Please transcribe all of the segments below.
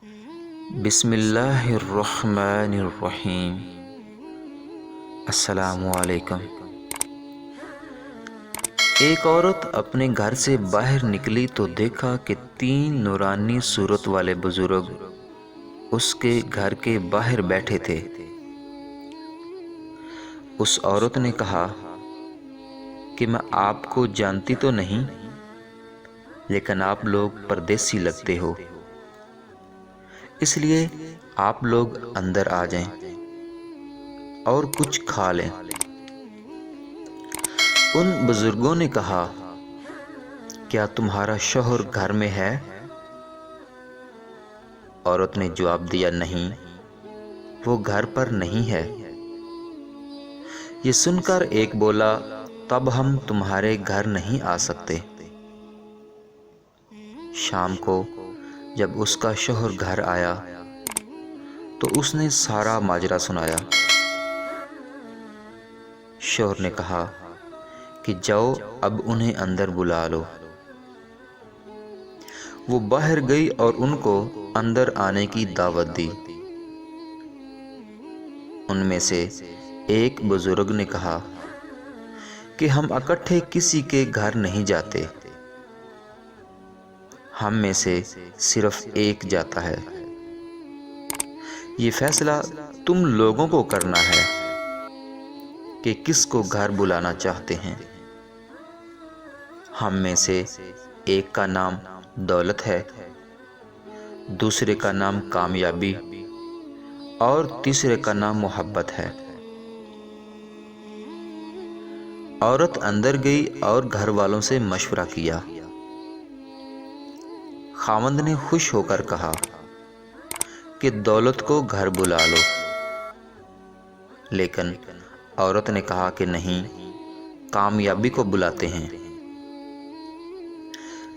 بسم اللہ الرحمن الرحیم۔ السلام علیکم۔ ایک عورت اپنے گھر سے باہر نکلی تو دیکھا کہ 3 نورانی صورت والے بزرگ اس کے گھر کے باہر بیٹھے تھے۔ اس عورت نے کہا کہ میں آپ کو جانتی تو نہیں، لیکن آپ لوگ پردیسی لگتے ہو، اس لیے آپ لوگ اندر آ جائیں اور کچھ کھا لیں۔ ان بزرگوں نے کہا، کیا تمہارا شوہر گھر میں ہے؟ عورت نے جواب دیا، نہیں، وہ گھر پر نہیں ہے۔ یہ سن کر ایک بولا، تب ہم تمہارے گھر نہیں آ سکتے۔ شام کو جب اس کا شوہر گھر آیا تو اس نے سارا ماجرا سنایا۔ شوہر نے کہا کہ جاؤ اب انہیں اندر بلا لو۔ وہ باہر گئی اور ان کو اندر آنے کی دعوت دی۔ ان میں سے ایک بزرگ نے کہا کہ ہم اکٹھے کسی کے گھر نہیں جاتے، ہم میں سے صرف ایک جاتا ہے۔ یہ فیصلہ تم لوگوں کو کرنا ہے کہ کس کو گھر بلانا چاہتے ہیں۔ ہم میں سے ایک کا نام دولت ہے، دوسرے کا نام کامیابی اور تیسرے کا نام محبت ہے۔ عورت اندر گئی اور گھر والوں سے مشورہ کیا۔ خاوند نے خوش ہو کر کہا کہ دولت کو گھر بلا لو، لیکن عورت نے کہا کہ نہیں، کامیابی کو بلاتے ہیں۔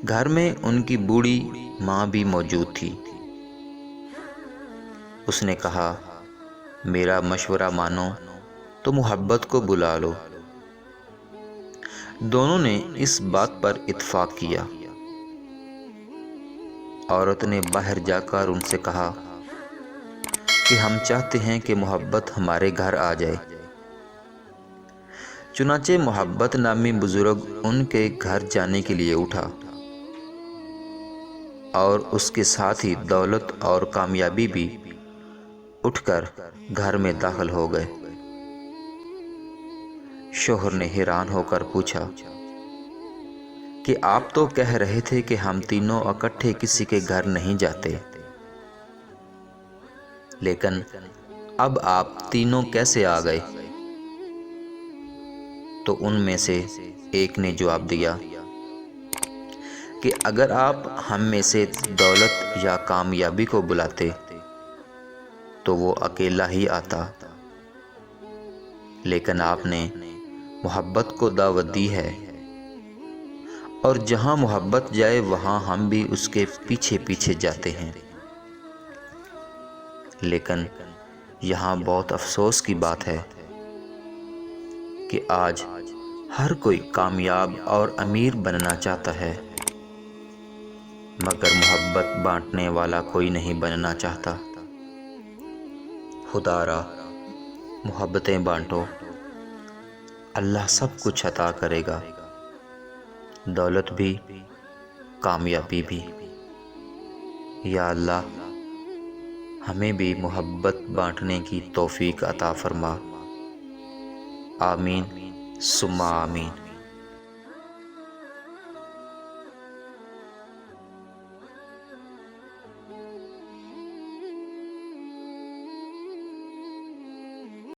گھر میں ان کی بوڑھی ماں بھی موجود تھی۔ اس نے کہا، میرا مشورہ مانو تو محبت کو بلا لو۔ دونوں نے اس بات پر اتفاق کیا۔ عورت نے باہر جا کر ان سے کہا کہ ہم چاہتے ہیں کہ محبت ہمارے گھر آ جائے۔ چنانچہ محبت نامی بزرگ ان کے گھر جانے کے لیے اٹھا اور اس کے ساتھ ہی دولت اور کامیابی بھی اٹھ کر گھر میں داخل ہو گئے۔ شوہر نے حیران ہو کر پوچھا کہ آپ تو کہہ رہے تھے کہ ہم تینوں اکٹھے کسی کے گھر نہیں جاتے، لیکن اب آپ تینوں کیسے آ گئے؟ تو ان میں سے ایک نے جواب دیا کہ اگر آپ ہم میں سے دولت یا کامیابی کو بلاتے تو وہ اکیلا ہی آتا، لیکن آپ نے محبت کو دعوت دی ہے، اور جہاں محبت جائے وہاں ہم بھی اس کے پیچھے پیچھے جاتے ہیں۔ لیکن یہاں بہت افسوس کی بات ہے کہ آج ہر کوئی کامیاب اور امیر بننا چاہتا ہے، مگر محبت بانٹنے والا کوئی نہیں بننا چاہتا۔ خدا را محبتیں بانٹو، اللہ سب کچھ عطا کرے گا، دولت بھی، کامیابی بھی۔ یا اللہ، ہمیں بھی محبت بانٹنے کی توفیق عطا فرما۔ آمین ثم آمین۔